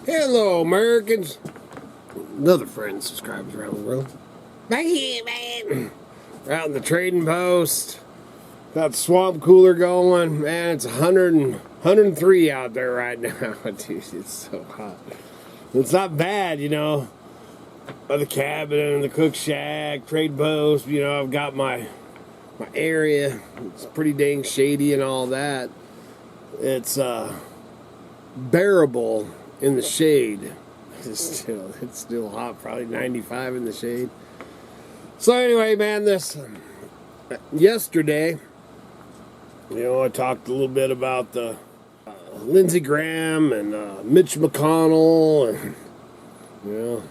Hello, Americans. Another friend subscribes around the world. Right here, man. We're out in the trading post. Got the swamp cooler going. Man, it's 103 out there right now. Dude, it's so hot. It's not bad, you know. By the cabin and the cook shack, trade post, you know, I've got my area. It's pretty dang shady and all that. It's bearable in the shade. It's still hot, probably 95 in the shade. So anyway, man, this yesterday, you know, I talked a little bit about the Lindsey Graham and Mitch McConnell, and you know,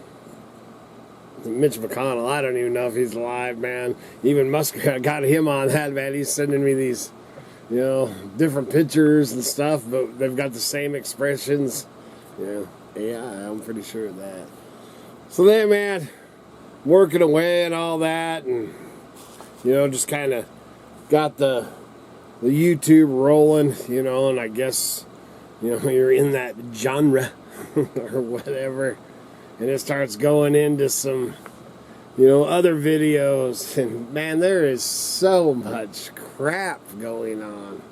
Mitch McConnell. I don't even know if he's alive, man. Even Musk got him on that, man. He's sending me these, you know, different pictures and stuff, but they've got the same expressions. Yeah, I'm pretty sure of that. So then, man, working away and all that, and you know, just kind of got the YouTube rolling, you know, and I guess, you know, you're in that genre or whatever, and it starts going into some, you know, other videos, and man, there is so much crap going on,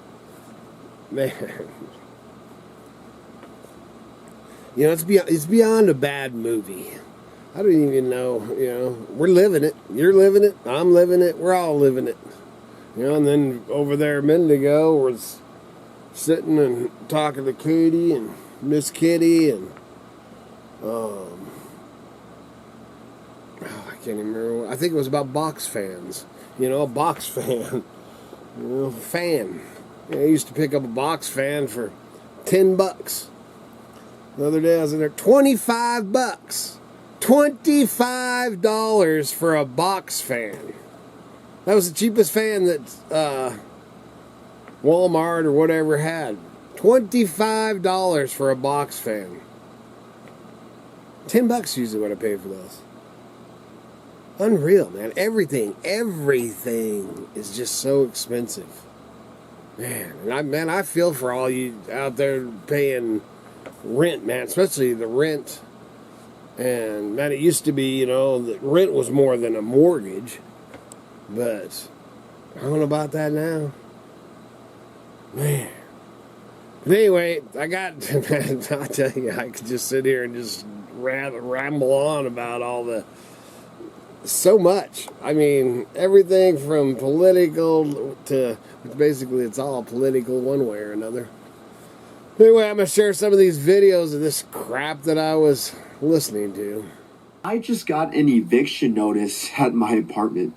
man. You know, it's beyond a bad movie. I don't even know, you know, we're living it. You're living it. I'm living it. We're all living it. You know, and then over there a minute ago was sitting and talking to Katie and Miss Kitty and I can't even remember. I think it was about box fans. You know, a box fan. You know, fan. You know, I used to pick up a box fan for $10. The other day I was in there, $25. $25 for a box fan. That was the cheapest fan that Walmart or whatever had. $25 for a box fan. $10 usually what I pay for those. Unreal, man. Everything is just so expensive. Man, I feel for all you out there paying rent, man, especially the rent. And man, it used to be, you know, that rent was more than a mortgage, but I don't know about that now, man. But anyway, man, I tell you, I could just sit here and just ramble on about so much. I mean, everything from political to basically it's all political one way or another. Anyway, I'm going to share some of these videos of this crap that I was listening to. I just got an eviction notice at my apartment.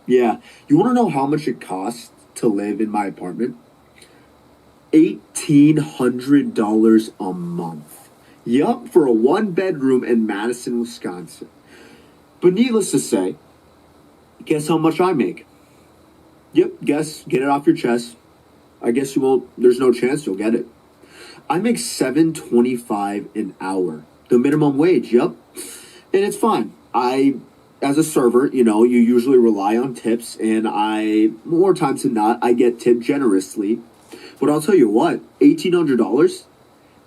Yeah. You want to know how much it costs to live in my apartment? $1,800 a month. Yup, for a one-bedroom in Madison, Wisconsin. But needless to say, guess how much I make? Yep, guess. Get it off your chest. I guess you won't. There's no chance you'll get it. I make $7.25 an hour. The minimum wage, yep. And it's fine. As a server, you know, you usually rely on tips, and more times than not, I get tipped generously. But I'll tell you what, $1,800,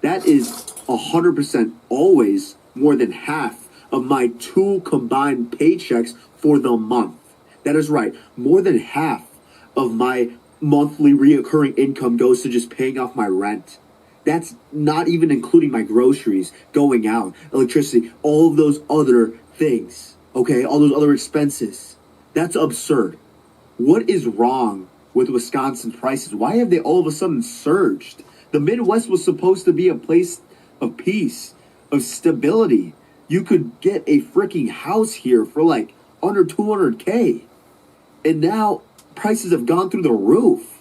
that is 100% always more than half of my 2 combined paychecks for the month. That is right. More than half of my monthly reoccurring income goes to just paying off my rent. That's not even including my groceries, going out, electricity, all of those other things, okay? All those other expenses. That's absurd. What is wrong with Wisconsin prices? Why have they all of a sudden surged? The Midwest was supposed to be a place of peace, of stability. You could get a freaking house here for like under $200K. And now prices have gone through the roof.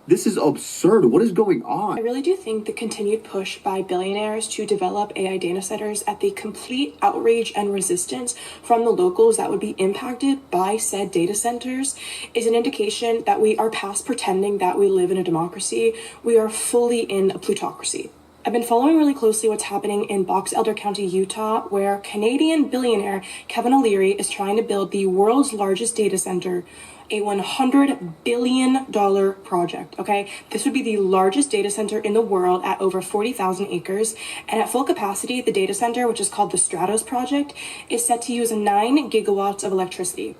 This is absurd. What is going on? I really do think the continued push by billionaires to develop AI data centers at the complete outrage and resistance from the locals that would be impacted by said data centers is an indication that we are past pretending that we live in a democracy. We are fully in a plutocracy. I've been following really closely what's happening in Box Elder County, Utah, where Canadian billionaire Kevin O'Leary is trying to build the world's largest data center, a $100 billion project, okay? This would be the largest data center in the world at over 40,000 acres. And at full capacity, the data center, which is called the Stratos Project, is set to use 9 gigawatts of electricity.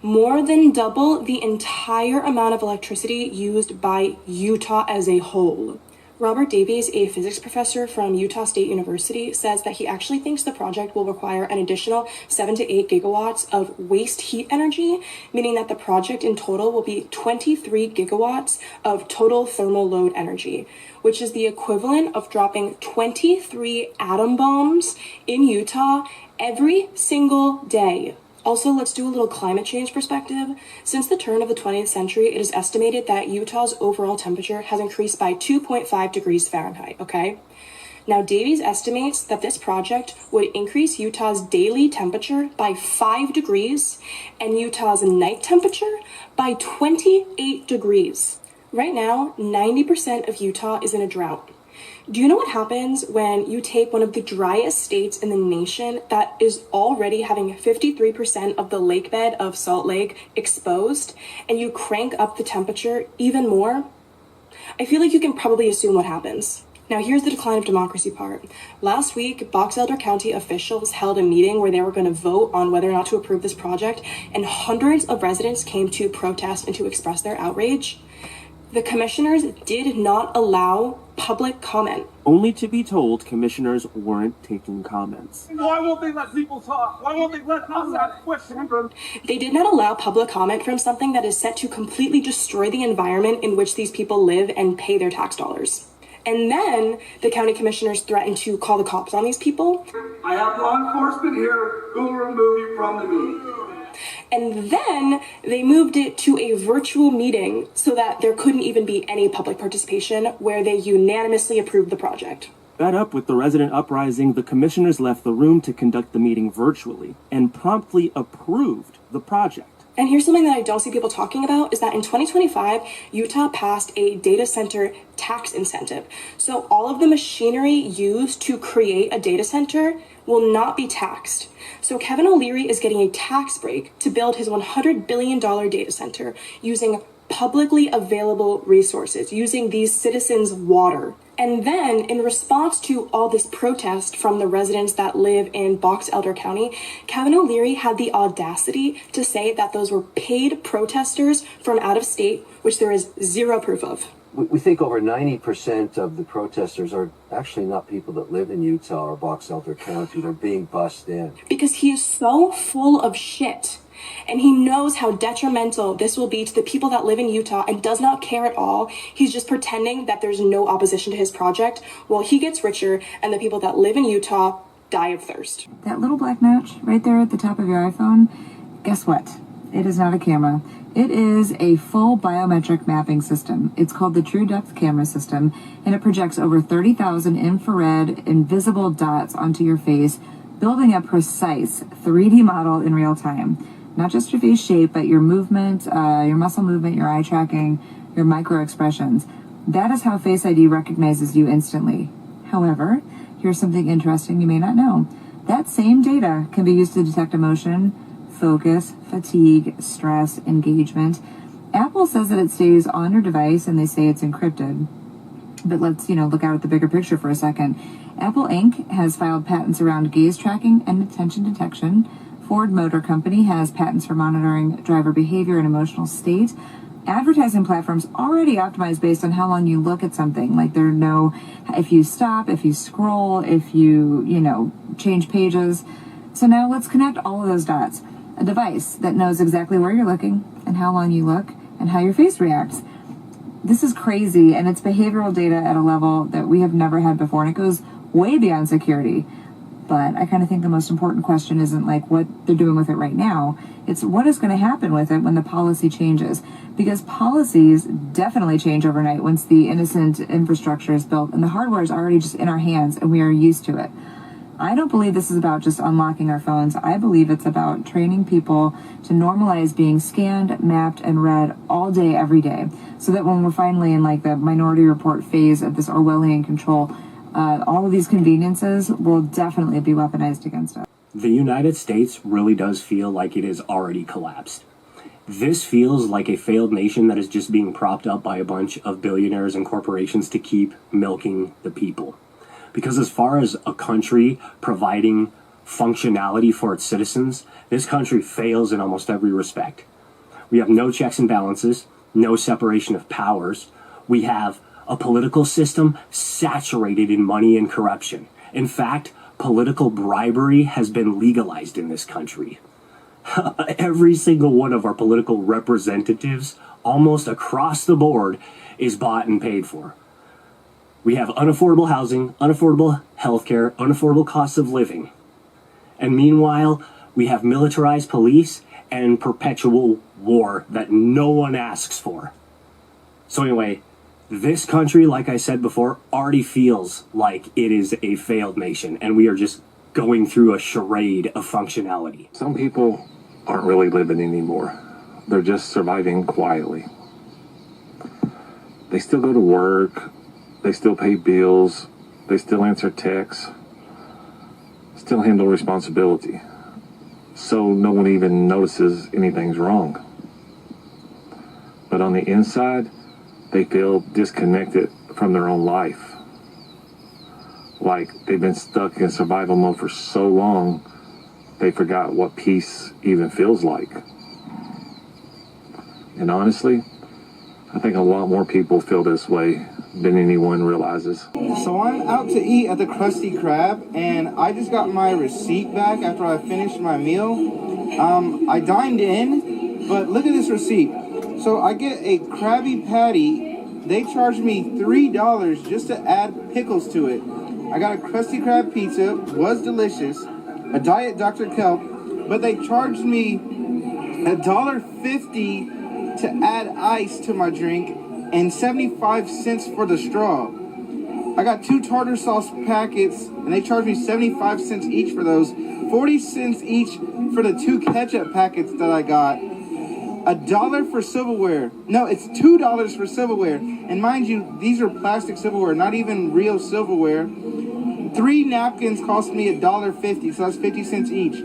More than double the entire amount of electricity used by Utah as a whole. Robert Davies, a physics professor from Utah State University, says that he actually thinks the project will require an additional 7 to 8 gigawatts of waste heat energy, meaning that the project in total will be 23 gigawatts of total thermal load energy, which is the equivalent of dropping 23 atom bombs in Utah every single day. Also, let's do a little climate change perspective. Since the turn of the 20th century, it is estimated that Utah's overall temperature has increased by 2.5 degrees Fahrenheit, okay? Now, Davies estimates that this project would increase Utah's daily temperature by 5 degrees and Utah's night temperature by 28 degrees. Right now, 90% of Utah is in a drought. Do you know what happens when you take one of the driest states in the nation that is already having 53% of the lake bed of Salt Lake exposed and you crank up the temperature even more? I feel like you can probably assume what happens. Now here's the decline of democracy part. Last week, Box Elder County officials held a meeting where they were going to vote on whether or not to approve this project, and hundreds of residents came to protest and to express their outrage. The commissioners did not allow public comment. Only to be told commissioners weren't taking comments. Why won't they let people talk? Why won't they let us ask questions? They did not allow public comment from something that is set to completely destroy the environment in which these people live and pay their tax dollars. And then the county commissioners threatened to call the cops on these people. I have law enforcement here who will remove you from the meeting. And then they moved it to a virtual meeting so that there couldn't even be any public participation, where they unanimously approved the project. Fed up with the resident uprising, the commissioners left the room to conduct the meeting virtually and promptly approved the project. And here's something that I don't see people talking about, is that in 2025, Utah passed a data center tax incentive. So all of the machinery used to create a data center will not be taxed. So Kevin O'Leary is getting a tax break to build his $100 billion data center using publicly available resources, using these citizens' water. And then, in response to all this protest from the residents that live in Box Elder County, Kevin O'Leary had the audacity to say that those were paid protesters from out of state, which there is zero proof of. We think over 90% of the protesters are actually not people that live in Utah or Box Elder County. They're being bussed in. Because he is so full of shit. And he knows how detrimental this will be to the people that live in Utah and does not care at all. He's just pretending that there's no opposition to his project while he gets richer and the people that live in Utah die of thirst. That little black notch right there at the top of your iPhone, guess what? It is not a camera. It is a full biometric mapping system. It's called the True Depth Camera System, and it projects over 30,000 infrared invisible dots onto your face, building a precise 3D model in real time. Not just your face shape, but your movement, your muscle movement, your eye tracking, your micro expressions. That is how Face ID recognizes you instantly. However, here's something interesting you may not know. That same data can be used to detect emotion, focus, fatigue, stress, engagement. Apple says that it stays on your device and they say it's encrypted. But let's, look out at the bigger picture for a second. Apple Inc. has filed patents around gaze tracking and attention detection. Ford Motor Company has patents for monitoring driver behavior and emotional state. Advertising platforms already optimize based on how long you look at something. Like there know if you stop, if you scroll, if you, change pages. So now let's connect all of those dots. A device that knows exactly where you're looking and how long you look and how your face reacts. This is crazy, and it's behavioral data at a level that we have never had before, and it goes way beyond security. But I kind of think the most important question isn't like what they're doing with it right now. It's what is going to happen with it when the policy changes. Because policies definitely change overnight once the innocent infrastructure is built and the hardware is already just in our hands and we are used to it. I don't believe this is about just unlocking our phones. I believe it's about training people to normalize being scanned, mapped, and read all day, every day. So that when we're finally in like the Minority Report phase of this Orwellian control, all of these conveniences will definitely be weaponized against us. The United States really does feel like it has already collapsed. This feels like a failed nation that is just being propped up by a bunch of billionaires and corporations to keep milking the people. Because as far as a country providing functionality for its citizens, this country fails in almost every respect. We have no checks and balances, no separation of powers. We have a political system saturated in money and corruption. In fact, political bribery has been legalized in this country. Every single one of our political representatives, almost across the board, is bought and paid for. We have unaffordable housing, unaffordable healthcare, unaffordable costs of living. And meanwhile, we have militarized police and perpetual war that no one asks for. So anyway, this country, like I said before, already feels like it is a failed nation, and we are just going through a charade of functionality. Some people aren't really living anymore. They're just surviving quietly. They still go to work, they still pay bills, they still answer texts, still handle responsibility. So no one even notices anything's wrong. But on the inside, they feel disconnected from their own life. Like they've been stuck in survival mode for so long, they forgot what peace even feels like. And honestly, I think a lot more people feel this way than anyone realizes. So I'm out to eat at the Krusty Krab, and I just got my receipt back after I finished my meal. I dined in, but look at this receipt. So I get a Krabby Patty. They charged me $3 just to add pickles to it. I got a Krusty Krab pizza, was delicious, a Diet Dr. Kelp, but they charged me $1.50 to add ice to my drink and 75 cents for the straw. I got 2 tartar sauce packets and they charged me 75 cents each for those, 40 cents each for the 2 ketchup packets that I got. $1 for silverware. No, it's $2 for silverware. And mind you, these are plastic silverware, not even real silverware. 3 napkins cost me $1.50, so that's 50 cents each.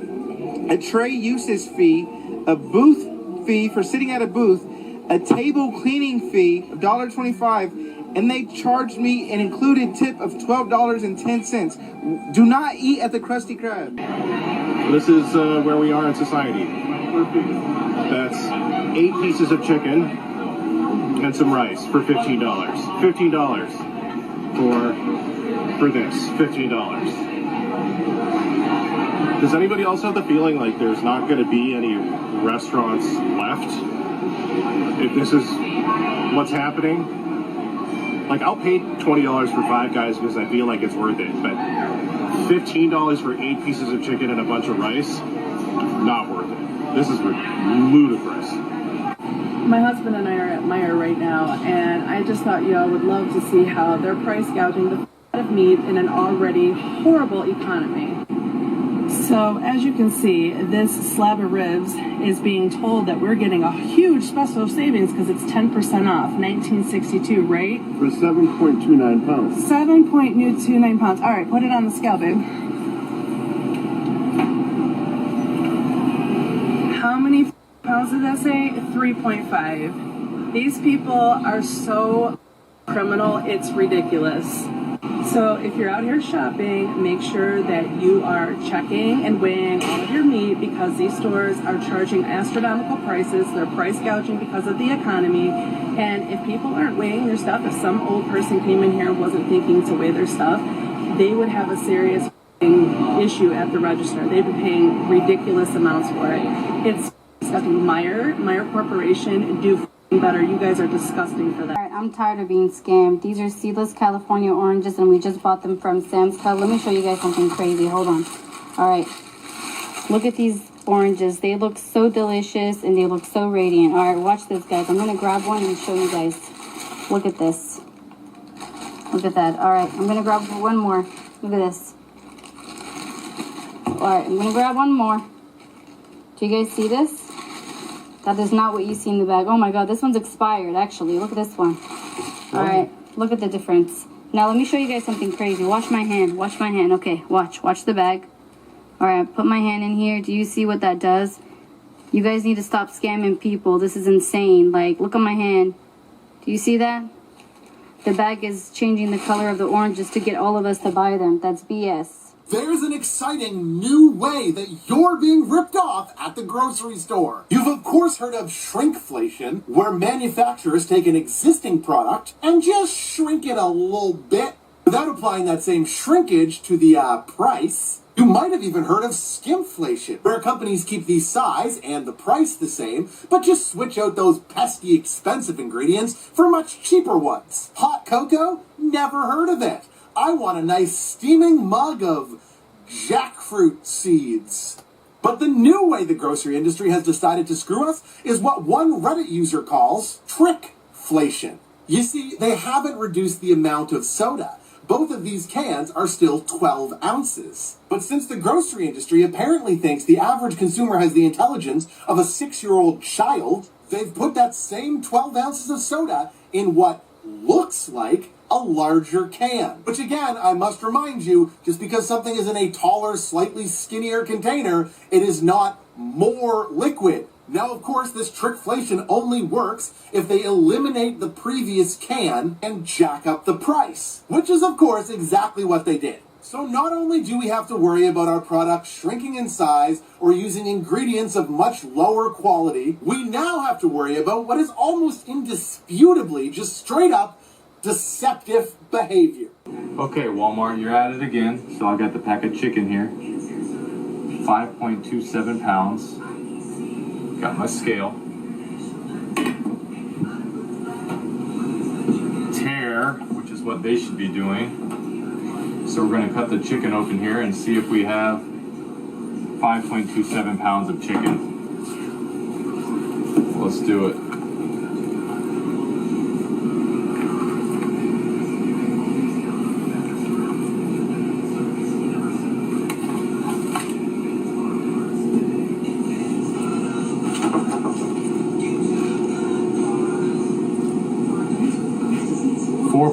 A tray usage fee, a booth fee for sitting at a booth, a table cleaning fee of $1.25, and they charged me an included tip of $12.10. Do not eat at the Krusty Krab. This is where we are in society. That's 8 pieces of chicken and some rice for $15. $15 for this. $15. Does anybody else have the feeling like there's not going to be any restaurants left if this is what's happeing? Like, I'll pay $20 for Five Guys because I feel like it's worth it, but $15 for 8 pieces of chicken and a bunch of rice, not worth it. This is ludicrous. My husband and I are at Meijer right now, and I just thought y'all would love to see how they're price gouging the of meat in an already horrible economy. So as you can see, this slab of ribs is being told that we're getting a huge special savings because it's 10% off, $19.62, right? For 7.29 pounds. 7.29 pounds. All right, put it on the scale, babe. How many pounds did that say? 3.5. These people are so criminal, it's ridiculous. So if you're out here shopping, make sure that you are checking and weighing all of your meat because these stores are charging astronomical prices. They're price gouging because of the economy. And if people aren't weighing their stuff, if some old person came in here and wasn't thinking to weigh their stuff, they would have a serious issue at the register. They'd be paying ridiculous amounts for it. It's disgusting. Meijer Corporation, do better. You guys are disgusting for that. All right, I'm tired of being scammed. These are seedless California oranges, and we just bought them from Sam's Club. Let me show you guys something crazy. Hold on. All right. Look at these oranges. They look so delicious, and they look so radiant. All right, watch this, guys. I'm going to grab one and show you guys. Look at this. Look at that. All right, I'm going to grab one more. Look at this. All right, I'm going to grab one more. Do you guys see this? That is not what you see in the bag. Oh my God, this one's expired, actually. Look at this one. All right, look at the difference. Now let me show you guys something crazy. Watch my hand. Watch my hand. Okay, watch. Watch the bag. Alright, put my hand in here. Do you see what that does? You guys need to stop scamming people. This is insane. Like, look at my hand. Do you see that? The bag is changing the color of the oranges to get all of us to buy them. That's BS. There's an exciting new way that you're being ripped off at the grocery store. You've of course heard of shrinkflation, where manufacturers take an existing product and just shrink it a little bit without applying that same shrinkage to the price. You might have even heard of skimflation, where companies keep the size and the price the same, but just switch out those pesky expensive ingredients for much cheaper ones. Hot cocoa? Never heard of it. I want a nice steaming mug of jackfruit seeds. But the new way the grocery industry has decided to screw us is what one Reddit user calls trickflation. You see, they haven't reduced the amount of soda. Both of these cans are still 12 ounces. But since the grocery industry apparently thinks the average consumer has the intelligence of a 6-year-old child, they've put that same 12 ounces of soda in what looks like a larger can. Which again, I must remind you, just because something is in a taller, slightly skinnier container, it is not more liquid. Now, of course, this trickflation only works if they eliminate the previous can and jack up the price, which is, of course, exactly what they did. So not only do we have to worry about our product shrinking in size or using ingredients of much lower quality, we now have to worry about what is almost indisputably just straight up deceptive behavior. Okay, Walmart, you're at it again. So I got the pack of chicken here. 5.27 pounds. Got my scale. Tear, which is what they should be doing. So we're going to cut the chicken open here and see if we have 5.27 pounds of chicken. Let's do it.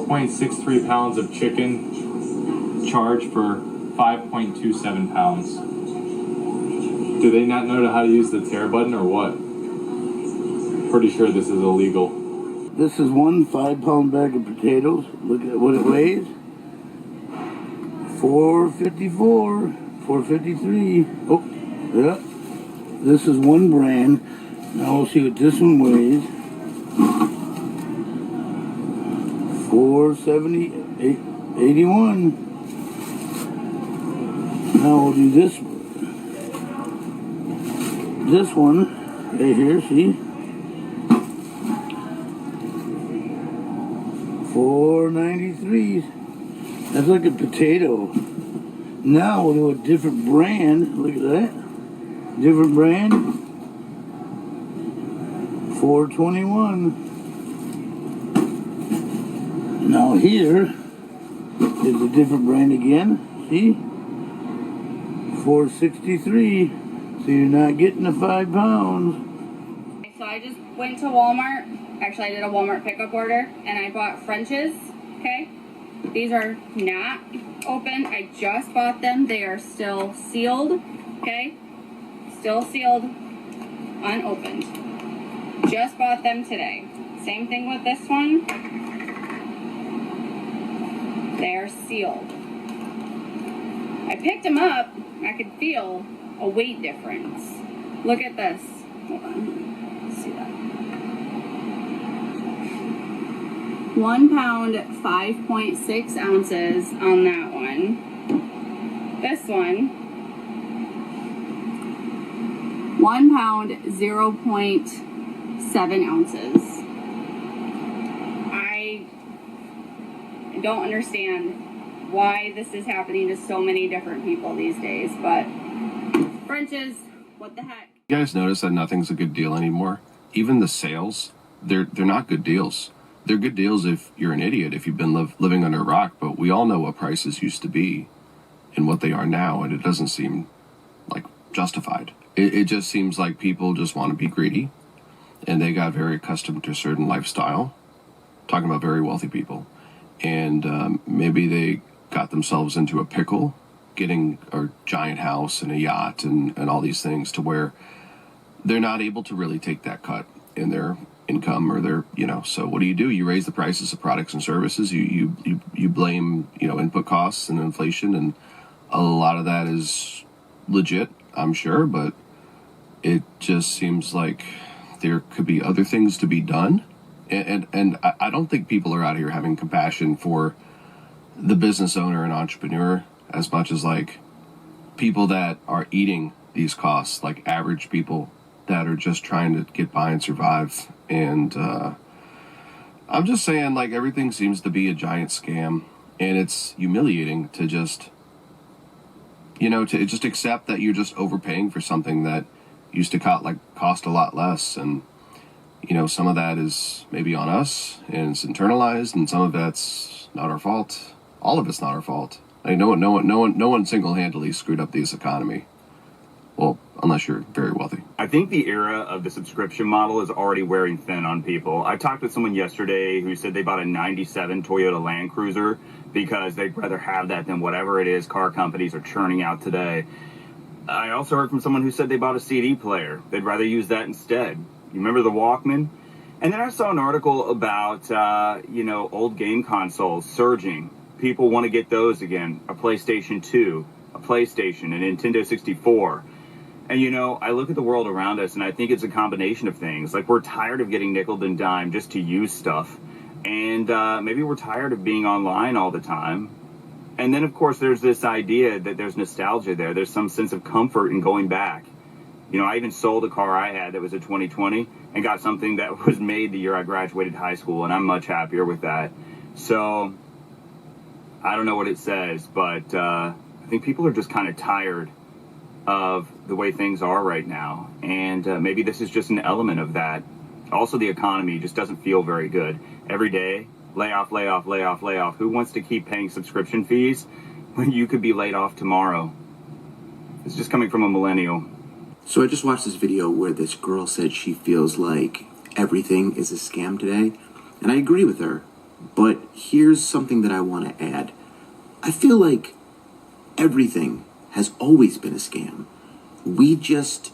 .63 pounds of chicken, charged for 5.27 pounds. Do they not know how to use the tear button or what? Pretty sure this is illegal. This is one 5-pound bag of potatoes. Look at what it weighs. 454, 453. Oh, yeah. This is one brand. Now we'll see what this one weighs. 470, 81. Now we'll do this one right here, see? 493. That's like a potato. Now we'll do a different brand. Look at that. Different brand. 421. Now here is a different brand again. See? 463. So you're not getting the 5 pounds. So I just went to Walmart. Actually, I did a Walmart pickup order and I bought French's. Okay? These are not open. I just bought them. They are still sealed. Okay? Still sealed. Unopened. Just bought them today. Same thing with this one. They are sealed. I picked them up. I could feel a weight difference. Look at this. Hold on. Let's see that. 1 pound, 5.6 ounces on that one. This one, 1 pound, 0.7 ounces. I don't understand why this is happening to so many different people these days, but French's, what the heck? You guys notice that nothing's a good deal anymore? Even the sales, they're not good deals. They're good deals if you're an idiot, if you've been living under a rock, but we all know what prices used to be and what they are now, and it doesn't seem like justified. It just seems like people just want to be greedy, and they got very accustomed to a certain lifestyle, talking about very wealthy people, and maybe they got themselves into a pickle, getting a giant house and a yacht and all these things, to where they're not able to really take that cut in their income or their, so what do? You raise the prices of products and services. You blame, input costs and inflation, and a lot of that is legit, I'm sure, but it just seems like there could be other things to be done. And I don't think people are out here having compassion for the business owner and entrepreneur as much as like people that are eating these costs, like average people that are just trying to get by and survive. And I'm just saying, like, everything seems to be a giant scam, and it's humiliating to just, to just accept that you're just overpaying for something that used to cost a lot less. And some of that is maybe on us and it's internalized, and some of that's not our fault. All of it's not our fault. Like, no one single-handedly screwed up this economy. Well, unless you're very wealthy. I think the era of the subscription model is already wearing thin on people. I talked with someone yesterday who said they bought a 97 Toyota Land Cruiser because they'd rather have that than whatever it is car companies are churning out today. I also heard from someone who said they bought a CD player. They'd rather use that instead. You remember the Walkman? And then I saw an article about, old game consoles surging. People want to get those again. A PlayStation 2, a PlayStation, a Nintendo 64. And, I look at the world around us, and I think it's a combination of things. Like, we're tired of getting nickeled and dimed just to use stuff. And maybe we're tired of being online all the time. And then, of course, there's this idea that there's nostalgia there. There's some sense of comfort in going back. I even sold a car I had that was a 2020 and got something that was made the year I graduated high school, and I'm much happier with that. So, I don't know what it says, but I think people are just kind of tired of the way things are right now, and maybe this is just an element of that. Also, the economy just doesn't feel very good. Every day, layoff, layoff, layoff, layoff. Who wants to keep paying subscription fees when you could be laid off tomorrow? It's just coming from a millennial. So I just watched this video where this girl said she feels like everything is a scam today, and I agree with her, but here's something that I want to add. I feel like everything has always been a scam. We just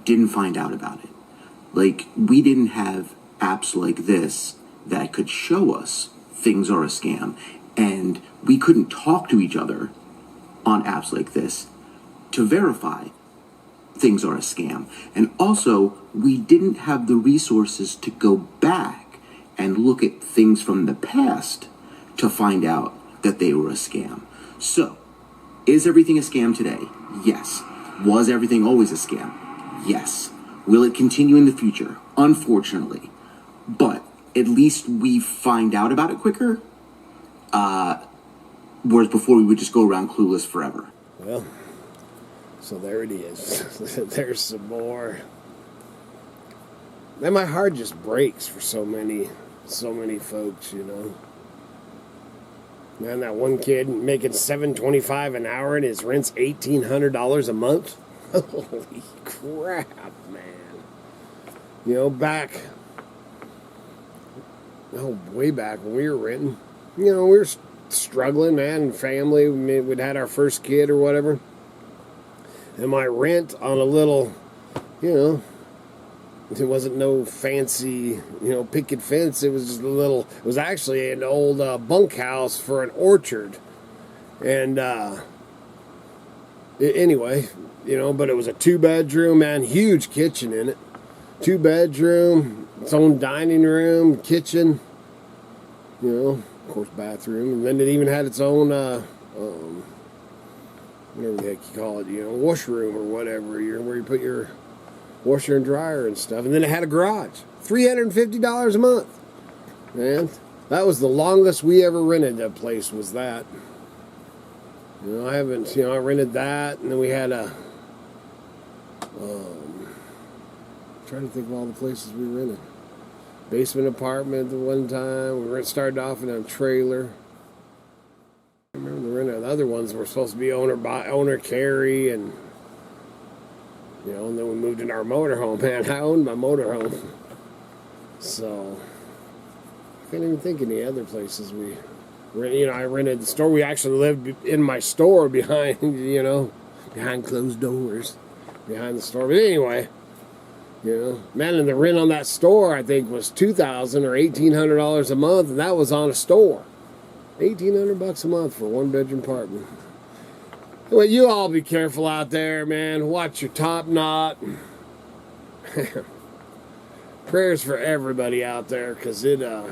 didn't find out about it. Like, we didn't have apps like this that could show us things are a scam, and we couldn't talk to each other on apps like this to verify things are a scam. And also, we didn't have the resources to go back and look at things from the past to find out that they were a scam. So, is everything a scam today? Yes. Was everything always a scam? Yes. Will it continue in the future? Unfortunately. But at least we find out about it quicker. Whereas before we would just go around clueless forever. Well, so there it is. There's some more. Man, my heart just breaks for so many folks, Man, that one kid making $7.25 an hour and his rent's $1,800 a month. Holy crap, man! Way back when we were renting, we were struggling, man, and family. We'd had our first kid or whatever, and my rent on a little, it wasn't no fancy, picket fence. It was just it was actually an old bunkhouse for an orchard. And anyway, but it was a 2-bedroom, man, huge kitchen in it. 2-bedroom, its own dining room, kitchen, of course, bathroom. And then it even had its own, whatever the heck you call it, washroom or whatever, where you put your washer and dryer and stuff. And then it had a garage. $350 a month. Man, that was the longest we ever rented a place, was that. I rented that, and then we had a, trying to think of all the places we rented. Basement apartment the one time. We started off in a trailer. I remember the other ones were supposed to be owner carry, and and then we moved into our motorhome. Man, I owned my motorhome. So, I can't even think of any other places we I rented the store. We actually lived in my store behind, behind closed doors, behind the store. But anyway, man, and the rent on that store, I think, was $2,000 or $1,800 a month, and that was on a store. $1,800 a month for a one-bedroom apartment. Well, you all be careful out there, man. Watch your top knot. Prayers for everybody out there, because I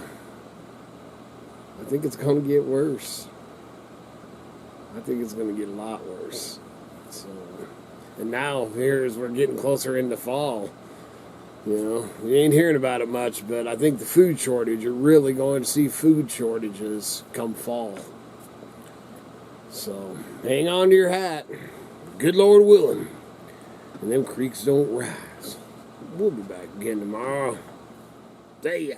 think it's going to get worse. I think it's going to get a lot worse. So, and now, here as we're getting closer into fall, we ain't hearing about it much, but I think the food shortage, you're really going to see food shortages come fall. So, hang on to your hat. Good Lord willing. And them creeks don't rise. We'll be back again tomorrow. See ya.